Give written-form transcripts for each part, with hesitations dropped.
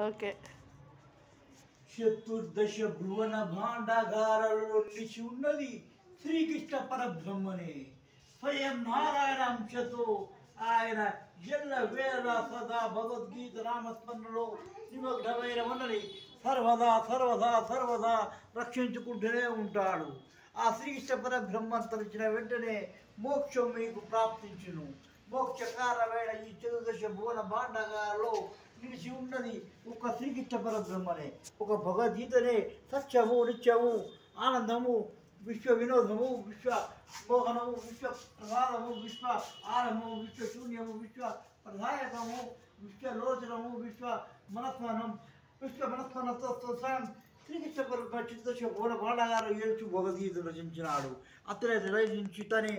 Okay. చతుర్దశ భువన భాండాగారంలో నిలిచి ఉన్నది శ్రీకృష్ణ పరబ్రహ్మనే. స్వయం నారాయణ అంశతో ఆయన ఎల్ల వేళ సదా భగవద్గీత నామస్మరణలో నిమగ్నమైన ఉన్నది సర్వదా సర్వదా సర్వదా రక్షించుకుంటూనే ఉంటాడు. ఆ శ్రీకృష్ణ పరబ్రహ్మం తలిచిన వెంటనే మోక్షం మీకు ప్రాప్తించును. మోక్షకారమైన ఈ చతుర్దశ భువన భాండాగారంలో నిలిచి ఉన్నది ఒక శ్రీకృష్ణ పరబ్రహ్మనే, ఒక భగవద్గీతనే. సత్యము, నిత్యము, ఆనందము, విశ్వ వినోదము, విశ్వ మోహనము, విశ్వ ప్రసాదము, విశ్వ ఆనందము, విశ్వ శూన్యము, విశ్వ ప్రధాయకము, విశ్వలోచనము, విశ్వ మనస్మనం, విశ్వ మనస్మనతో స్వయం శ్రీకృష్ణ పరబ్రహ్మ చతుర్దశ భువన భాండాగారం ఏడ్చు భగవద్గీత రచించినాడు. అతనే రచించి తనే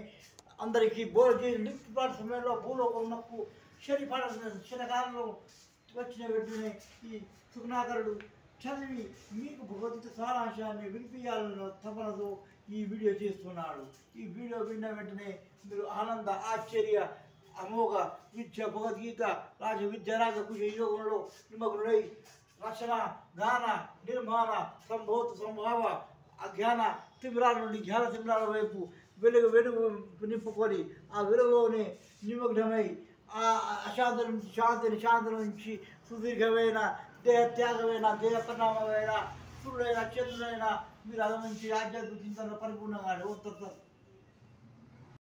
అందరికీ బోధ చేసి లిఫ్ట్ పాట సమయంలో భూలోకమునకు శనికాలంలో వచ్చిన వెంటనే ఈ సుగుణాకరుడు చదివి మీకు భగవద్గీత సారాంశాన్ని వినిపించాలన్న తపనతో ఈ వీడియో చేస్తున్నాడు. ఈ వీడియో విన్న వెంటనే మీరు ఆనంద, ఆశ్చర్య, అమోఘ విద్య, భగవద్గీత, రాజ విద్య, రాజ కుశ యోగంలో నిమగ్నుడై రచన, గాన, నిర్మాణ, సంభూత, సంభావ, అజ్ఞాన తిమిరాల నుండి జ్ఞాన తిమిరాల వైపు వెలుగు నింపుకొని ఆ వెలుగులోనే నిమగ్నమై ఆ అశాంతి నుంచి శాంతి నుంచి సుదీర్ఘమైన దేహ త్యాగమైన, దేహ పరిణామమైన, సూర్యుడైన, చంద్రుడైన మీరు అది నుంచి ఆధ్యాత్మిక చింతనలో పరిపూర్ణంగా